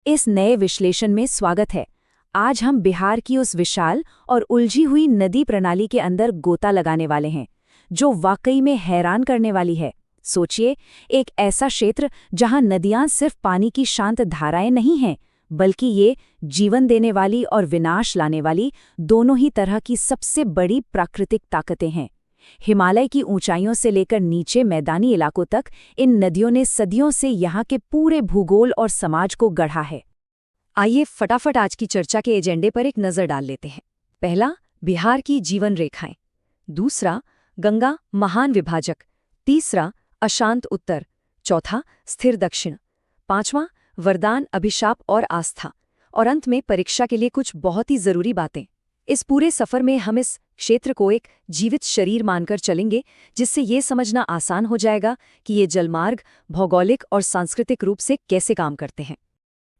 इस नए विश्लेषण में स्वागत है। आज हम बिहार की उस विशाल और उलझी हुई नदी प्रणाली के अंदर गोता लगाने वाले हैं, जो वाकई में हैरान करने वाली है। सोचिए, एक ऐसा क्षेत्र जहां नदियां सिर्फ पानी की शांत धाराएं नहीं हैं, बल्कि ये जीवन देने वाली और विनाश लाने वाली दोनों ही तरह की सबसे बड़ी प्राकृतिक ताकतें हैं। हिमालय की ऊंचाइयों से लेकर नीचे मैदानी इलाकों तक इन नदियों ने सदियों से यहाँ के पूरे भूगोल और समाज को गढ़ा है। आइए फटाफट आज की चर्चा के एजेंडे पर एक नज़र डाल लेते हैं। पहला, बिहार की जीवन रेखाएं। दूसरा, गंगा महान विभाजक। तीसरा, अशांत उत्तर। चौथा, स्थिर दक्षिण। पांचवां, वरदान, अभिशाप और आस्था। और अंत में परीक्षा के लिए कुछ बहुत ही जरूरी बातें। इस पूरे सफर में हम इस क्षेत्र को एक जीवित शरीर मानकर चलेंगे, जिससे ये समझना आसान हो जाएगा कि ये जलमार्ग भौगोलिक और सांस्कृतिक रूप से कैसे काम करते हैं।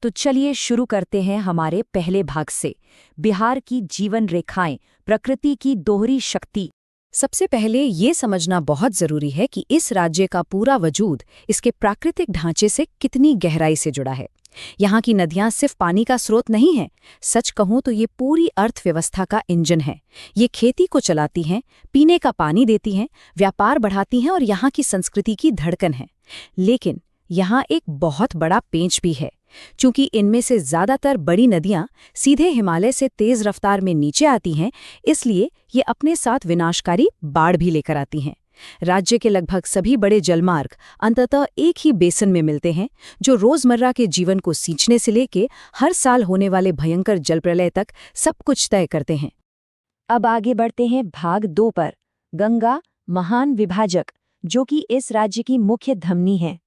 तो चलिए शुरू करते हैं हमारे पहले भाग से, बिहार की जीवन रेखाएं, प्रकृति की दोहरी शक्ति। सबसे पहले ये समझना बहुत जरूरी है कि इस राज्य का पूरा वजूद इसके प्राकृतिक ढांचे से कितनी गहराई से जुड़ा है। यहाँ की नदियाँ सिर्फ पानी का स्रोत नहीं हैं, सच कहूँ तो ये पूरी अर्थव्यवस्था का इंजन है। ये खेती को चलाती हैं, पीने का पानी देती हैं, व्यापार बढ़ाती हैं और यहाँ की संस्कृति की धड़कन है। लेकिन यहाँ एक बहुत बड़ा पेंच भी है। चूंकि इनमें से ज्यादातर बड़ी नदियाँ सीधे हिमालय से तेज रफ्तार में नीचे आती हैं, इसलिए ये अपने साथ विनाशकारी बाढ़ भी लेकर आती हैं। राज्य के लगभग सभी बड़े जलमार्ग अंततः एक ही बेसन में मिलते हैं, जो रोजमर्रा के जीवन को सींचने से लेके हर साल होने वाले भयंकर जलप्रलय तक सब कुछ तय करते हैं। अब आगे बढ़ते हैं भाग 2 पर, गंगा महान विभाजक, जो कि इस राज्य की मुख्य धमनी है।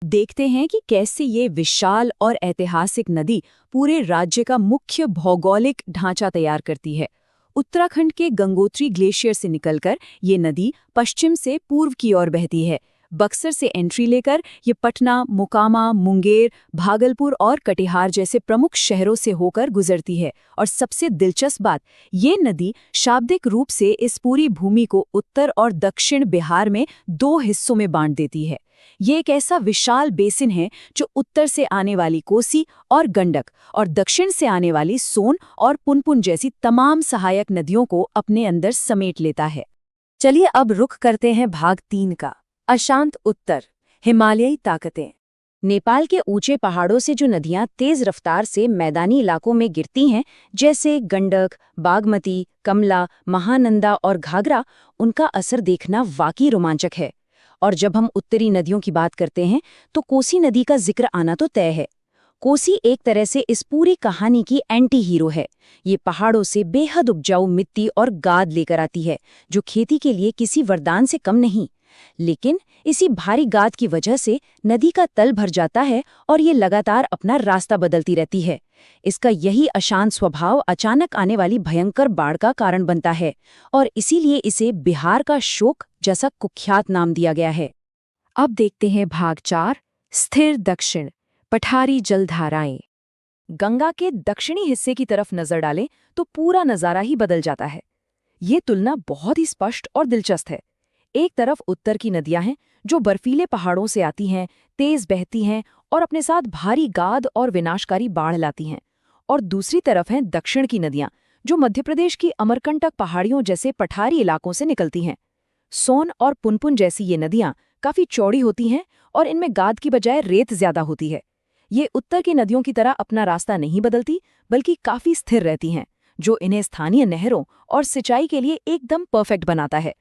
देखते हैं कि कैसे ये विशाल और ऐतिहासिक नदी पूरे राज्य का मुख्य भौगोलिक ढांचा तैयार करती है। उत्तराखंड के गंगोत्री ग्लेशियर से निकलकर ये नदी पश्चिम से पूर्व की ओर बहती है। बक्सर से एंट्री लेकर ये पटना, मोकामा, मुंगेर, भागलपुर और कटिहार जैसे प्रमुख शहरों से होकर गुजरती है। और सबसे दिलचस्प बात, ये नदी शाब्दिक रूप से इस पूरी भूमि को उत्तर और दक्षिण बिहार में 2 हिस्सों में बांट देती है। ये एक ऐसा विशाल बेसिन है जो उत्तर से आने वाली कोसी और गंडक और दक्षिण से आने वाली सोन और पुनपुन जैसी तमाम सहायक नदियों को अपने अंदर समेट लेता है। चलिए अब रुख करते हैं भाग 3 का, अशांत उत्तर, हिमालयी ताकतें। नेपाल के ऊंचे पहाड़ों से जो नदियां तेज रफ्तार से मैदानी इलाकों में गिरती हैं, जैसे गंडक, बागमती, कमला, महानंदा और घाघरा, उनका असर देखना वाकई रोमांचक है। और जब हम उत्तरी नदियों की बात करते हैं तो कोसी नदी का जिक्र आना तो तय है। कोसी एक तरह से इस पूरी कहानी की एंटी हीरो है। ये पहाड़ों से बेहद उपजाऊ मिट्टी और गाद लेकर आती है, जो खेती के लिए किसी वरदान से कम नहीं। लेकिन इसी भारी गाद की वजह से नदी का तल भर जाता है और ये लगातार अपना रास्ता बदलती रहती है। इसका यही अशांत स्वभाव अचानक आने वाली भयंकर बाढ़ का कारण बनता है और इसीलिए इसे बिहार का शोक जैसा कुख्यात नाम दिया गया है। अब देखते हैं भाग 4, स्थिर दक्षिण, पठारी जलधाराएं। गंगा के दक्षिणी हिस्से की तरफ नजर डालें तो पूरा नजारा ही बदल जाता है। ये तुलना बहुत ही स्पष्ट और दिलचस्प है। एक तरफ उत्तर की नदियां हैं जो बर्फीले पहाड़ों से आती हैं, तेज बहती हैं और अपने साथ भारी गाद और विनाशकारी बाढ़ लाती हैं। और दूसरी तरफ हैं दक्षिण की नदियां, जो मध्य प्रदेश की अमरकंटक पहाड़ियों जैसे पठारी इलाकों से निकलती हैं। सोन और पुनपुन जैसी ये नदियां काफी चौड़ी होती हैं और इनमें गाद की बजाय रेत ज्यादा होती है। ये उत्तर की नदियों की तरह अपना रास्ता नहीं बदलती, बल्कि काफी स्थिर रहती हैं, जो इन्हें स्थानीय नहरों और सिंचाई के लिए एकदम परफेक्ट बनाता है।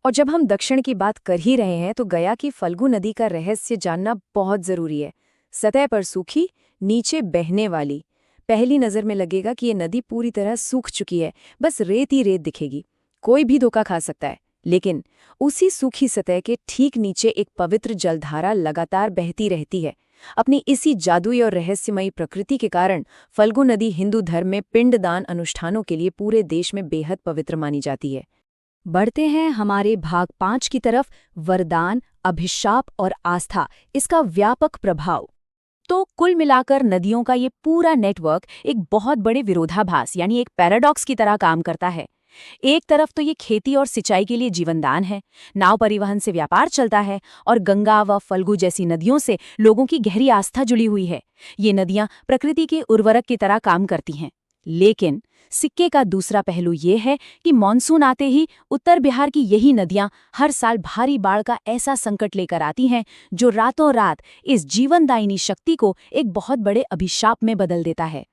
और जब हम दक्षिण की बात कर ही रहे हैं तो गया की फल्गु नदी का रहस्य जानना बहुत जरूरी है। सतह पर सूखी, नीचे बहने वाली। पहली नजर में लगेगा कि ये नदी पूरी तरह सूख चुकी है, बस रेत ही रेत दिखेगी। कोई भी धोखा खा सकता है। लेकिन उसी सूखी सतह के ठीक नीचे एक पवित्र जलधारा लगातार बहती रहती है। अपनी इसी जादुई और रहस्यमयी प्रकृति के कारण फल्गु नदी हिंदू धर्म में पिंडदान अनुष्ठानों के लिए पूरे देश में बेहद पवित्र मानी जाती है। बढ़ते हैं हमारे भाग 5 की तरफ, वरदान, अभिशाप और आस्था, इसका व्यापक प्रभाव। तो कुल मिलाकर नदियों का ये पूरा नेटवर्क एक बहुत बड़े विरोधाभास यानी एक पैराडॉक्स की तरह काम करता है। एक तरफ तो ये खेती और सिंचाई के लिए जीवनदान है, नाव परिवहन से व्यापार चलता है और गंगा व फल्गु जैसी नदियों से लोगों की गहरी आस्था जुड़ी हुई है। ये नदियां प्रकृति के उर्वरक की तरह काम करती हैं। लेकिन सिक्के का दूसरा पहलू ये है कि मानसून आते ही उत्तर बिहार की यही नदियां हर साल भारी बाढ़ का ऐसा संकट लेकर आती हैं जो रातों रात इस जीवनदायिनी शक्ति को एक बहुत बड़े अभिशाप में बदल देता है।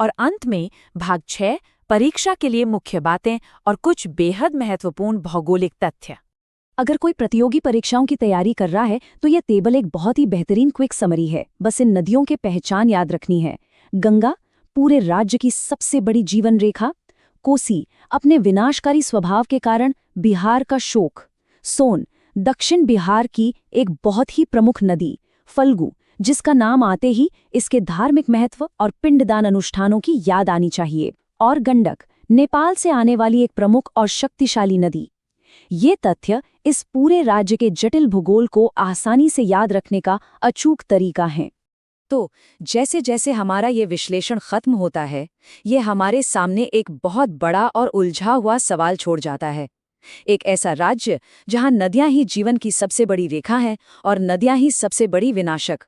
और अंत में भाग 6, परीक्षा के लिए मुख्य बातें और कुछ बेहद महत्वपूर्ण भौगोलिक तथ्य। अगर कोई प्रतियोगी परीक्षाओं की तैयारी कर रहा है तो यह टेबल एक बहुत ही बेहतरीन क्विक समरी है। बस इन नदियों के पहचान याद रखनी है। गंगा, पूरे राज्य की सबसे बड़ी जीवन रेखा। कोसी, अपने विनाशकारी स्वभाव के कारण बिहार का शोक। सोन, दक्षिण बिहार की एक बहुत ही प्रमुख नदी। फल्गु, जिसका नाम आते ही इसके धार्मिक महत्व और पिंडदान अनुष्ठानों की याद आनी चाहिए। और गंडक, नेपाल से आने वाली एक प्रमुख और शक्तिशाली नदी। ये तथ्य इस पूरे राज्य के जटिल भूगोल को आसानी से याद रखने का अचूक तरीका है। तो जैसे जैसे हमारा ये विश्लेषण खत्म होता है, ये हमारे सामने एक बहुत बड़ा और उलझा हुआ सवाल छोड़ जाता है। एक ऐसा राज्य जहां नदियां ही जीवन की सबसे बड़ी रेखा हैं और नदियां ही सबसे बड़ी विनाशक।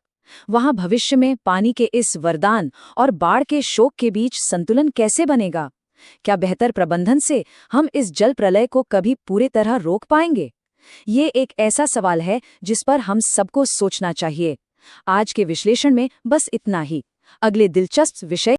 वहां भविष्य में पानी के इस वरदान और बाढ़ के शोक के बीच संतुलन कैसे बनेगा? क्या बेहतर प्रबंधन से हम इस जल प्रलय को कभी पूरी तरह रोक पाएंगे? ये एक ऐसा सवाल है जिस पर हम सबको सोचना चाहिए। आज के विश्लेषण में बस इतना ही। अगले दिलचस्प विषय